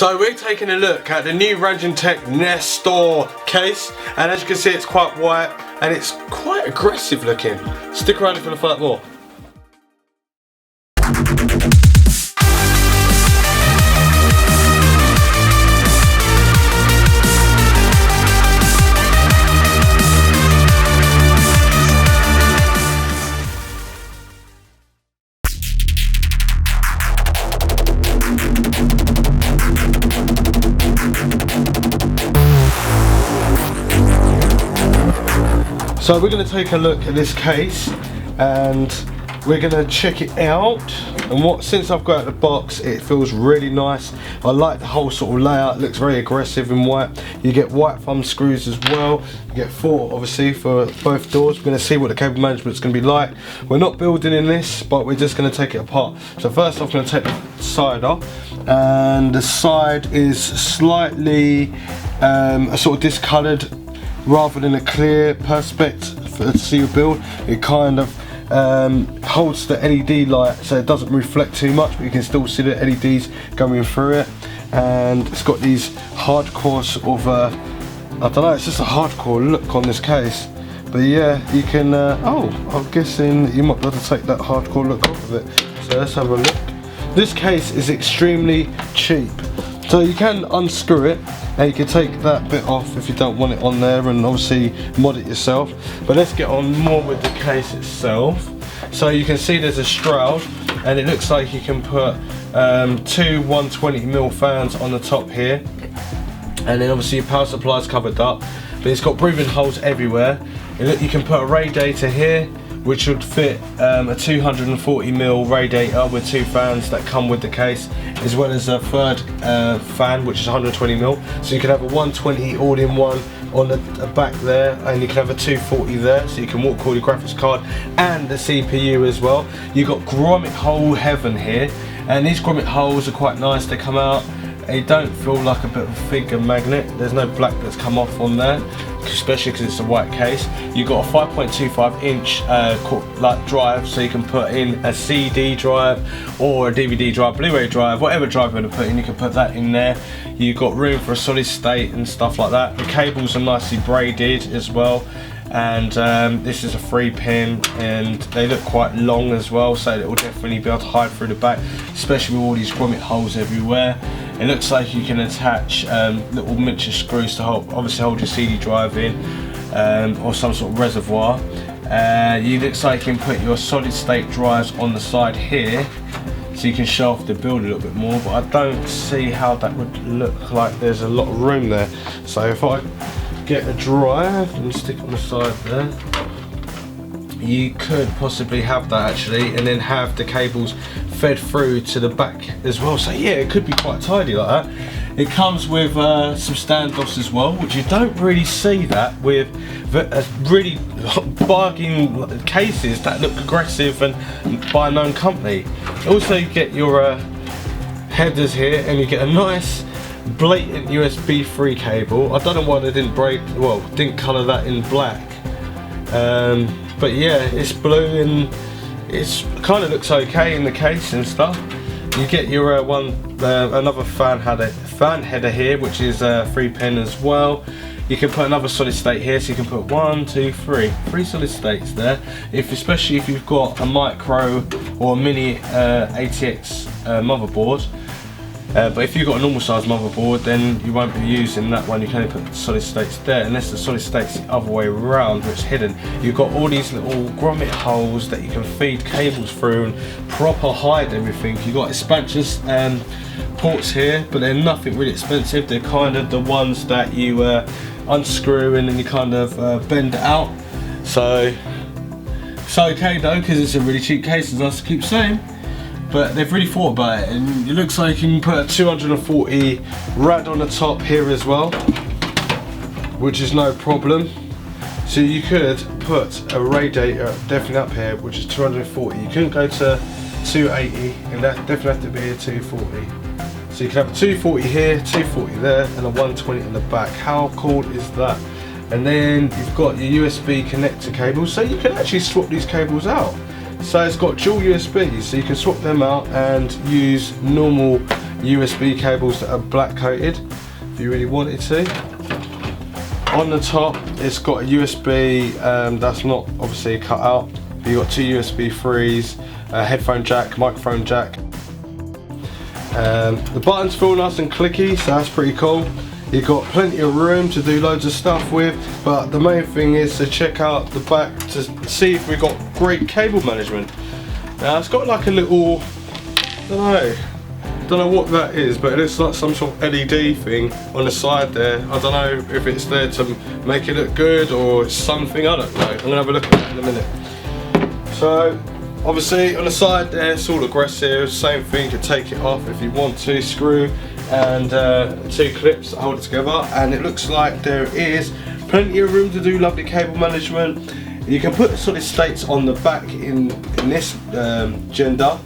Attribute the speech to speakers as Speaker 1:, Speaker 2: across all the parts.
Speaker 1: So we're taking a look at the new Raijintek Nestor case, and as you can see it's quite white and it's quite aggressive looking. Stick around if you want to find out more. So we're going to take a look at this case and we're going to check it out, and since I've got it out of the box it feels really nice. I like the whole sort of layout, it looks very aggressive in white. You get white thumb screws as well, you get 4 obviously for both doors. We're going to see what the cable management is going to be like. We're not building in this, but we're just going to take it apart. So first I'm going to take the side off, and the side is slightly a sort of discoloured rather than a clear perspex to see your build. It kind of holds the LED light so it doesn't reflect too much, but you can still see the LEDs going through it. And it's got these hardcore sort of I don't know, it's just a hardcore look on this case. But yeah, you can oh, I'm guessing you might be able to take that hardcore look off of it. So let's have a look. This case is extremely cheap, so you can unscrew it and you can take that bit off if you don't want it on there, and obviously mod it yourself. But let's get on more with the case itself. So you can see there's a shroud, and it looks like you can put 2 120mm fans on the top here, and then obviously your power supply is covered up, but it's got breathing holes everywhere. And look, you can put a radiator here which would fit a 240mm radiator with 2 fans that come with the case, as well as a third fan which is 120mm. So you can have a 120 all-in-one on the back there, and you can have a 240 there, so you can walk all your graphics card and the CPU as well. You've got grommet hole heaven here, and these grommet holes are quite nice. They come out, they don't feel like a bit of a figure magnet. There's no black that's come off on there, especially because it's a white case. You've got a 5.25 inch like drive, so you can put in a CD drive or a DVD drive, Blu-ray drive, whatever drive you want to put in, you can put that in there. You've got room for a solid state and stuff like that. The cables are nicely braided as well, and this is a 3-pin, and they look quite long as well, so it will definitely be able to hide through the back, especially with all these grommet holes everywhere. It looks like you can attach little miniature screws to obviously hold your CD drive in, or some sort of reservoir. It looks like you can put your solid state drives on the side here, so you can show off the build a little bit more, but I don't see how that would look like there's a lot of room there. So if I get a drive and stick it on the side there, you could possibly have that actually, and then have the cables fed through to the back as well. So yeah, it could be quite tidy like that. It comes with some standoffs as well, which you don't really see that with really bargain cases that look aggressive and by a known company. Also you get your headers here, and you get a nice blatant USB 3 cable. I don't know why they didn't colour that in black. But yeah, it's blue and it's kind of looks okay in the case and stuff. You get your another fan header here, which is a 3-pin as well. You can put another solid state here, so you can put 1, 2, 3 solid states there. Especially if you've got a micro or a mini ATX motherboard. But if you've got a normal size motherboard, then you won't be using that one. You can only put solid states there, unless the solid states the other way around where it's hidden. You've got all these little grommet holes that you can feed cables through and proper hide everything. You've got expansions ports here, but they're nothing really expensive. They're kind of the ones that you unscrew and then you kind of bend it out. So it's okay though, because it's a really cheap case, as I keep saying. But they've really thought about it, and it looks like you can put a 240 rad on the top here as well, which is no problem. So you could put a radiator definitely up here, which is 240. You couldn't go to 280, and that definitely have to be a 240. So you can have a 240 here, 240 there, and a 120 in the back. How cool is that? And then you've got your USB connector cables, so you can actually swap these cables out. So it's got dual USBs, so you can swap them out and use normal USB cables that are black coated if you really wanted to. On the top it's got a USB that's not obviously cut out. You've got two USB 3s, a headphone jack, microphone jack. The buttons feel nice and clicky, so that's pretty cool. You've got plenty of room to do loads of stuff with, but the main thing is to check out the back to see if we've got great cable management. Now it's got like a little, don't know what that is, but it looks like some sort of LED thing on the side there. I don't know if it's there to make it look good or it's something, I don't know. I'm gonna have a look at that in a minute. So obviously on the side there it's all aggressive, same thing, you can take it off if you want to, screw and two clips that hold it together, and it looks like there is plenty of room to do lovely cable management. You can put solid states on the back in this gender.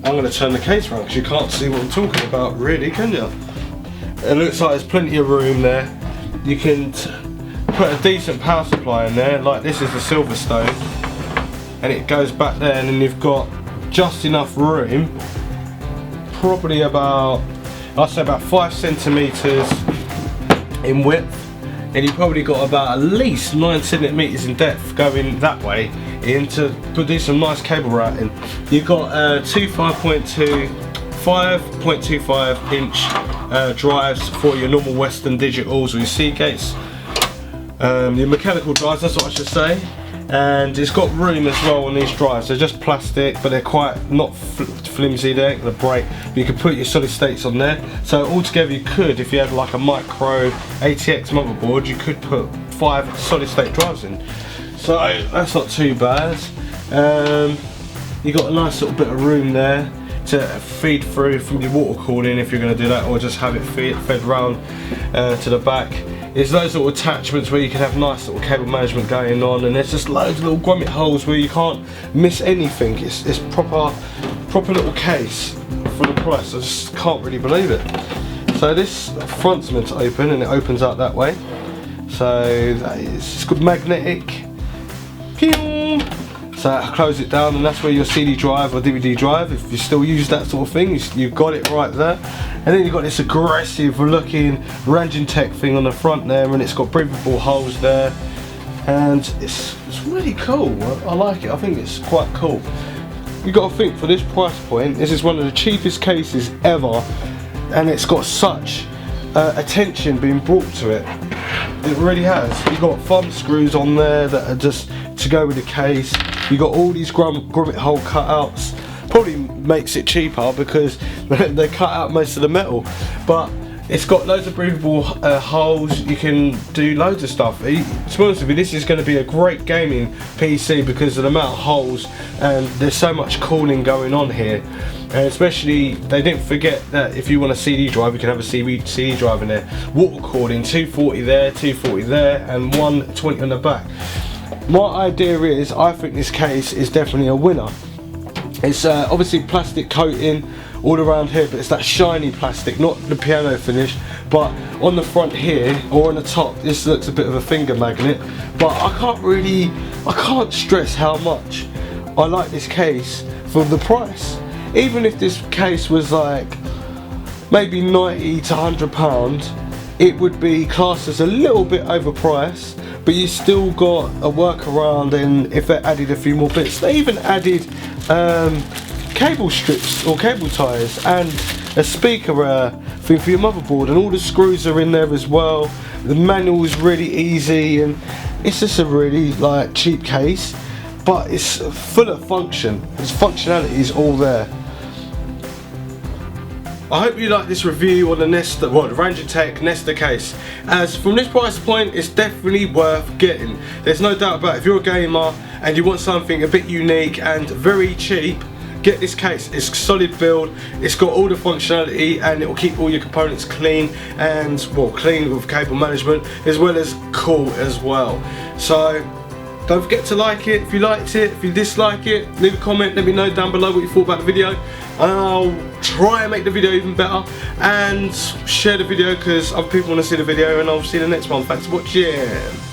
Speaker 1: I'm going to turn the case around because you can't see what I'm talking about really, can you? It looks like there's plenty of room there. You can put a decent power supply in there, like this is the Silverstone, and it goes back there, and then you've got just enough room, probably about, I'd say about 5 centimeters in width, and you've probably got about at least 9 centimeters in depth going that way in to do some nice cable routing. You've got two 5.25 inch drives for your normal Western digitals or your Seagates, your mechanical drives, that's what I should say. And it's got room as well on these drives. They're just plastic, but they're quite not flimsy, they ain't gonna break. But you can put your solid states on there. So altogether you could, if you had like a micro ATX motherboard, you could put 5 solid state drives in. So that's not too bad. You got a nice little bit of room there to feed through from your water cooling if you're gonna do that, or just have it fed round to the back. There's those little attachments where you can have nice little cable management going on, and there's just loads of little grommet holes where you can't miss anything. It's proper little case for the price. I just can't really believe it. So this front's meant to open, and it opens out that way. So it's got magnetic. So I close it down, and that's where your CD drive or DVD drive, if you still use that sort of thing, you've got it right there. And then you've got this aggressive looking Raijintek thing on the front there, and it's got breathable holes there, and it's really cool. I like it. I think it's quite cool. You've got to think, for this price point, this is one of the cheapest cases ever, and it's got such attention being brought to it. It really has. You've got thumb screws on there that are just to go with the case. You've got all these grommet hole cutouts. Probably makes it cheaper because they cut out most of the metal, but it's got loads of breathable holes. You can do loads of stuff. To be honest with you, this is going to be a great gaming PC because of the amount of holes, and there's so much cooling going on here. And especially, they didn't forget that if you want a CD drive, you can have a CD drive in there. Water cooling, 240 there, 240 there, and 120 on the back. My idea is, I think this case is definitely a winner. It's obviously plastic coating all around here, but it's that shiny plastic, not the piano finish, but on the front here or on the top this looks a bit of a finger magnet. But I can't stress how much I like this case for the price. Even if this case was like maybe 90 to 100 pounds, it would be classed as a little bit overpriced, but you still got a workaround. And if they added a few more bits, they even added cable strips or cable ties and a speaker thing for your motherboard, and all the screws are in there as well. The manual is really easy, and it's just a really like cheap case, but it's full of function. Its functionality is all there. I hope you like this review on the Nestor, well, the Raijintek Nestor case, as from this price point it's definitely worth getting. There's no doubt about it. If you're a gamer and you want something a bit unique and very cheap, get this case. It's a solid build, it's got all the functionality, and it will keep all your components clean, and well, clean with cable management, as well as cool as well. So don't forget to like it if you liked it. If you dislike it, leave a comment, let me know down below what you thought about the video, and I'll try and make the video even better, and share the video because other people want to see the video, and I'll see you in the next one. Thanks for watching.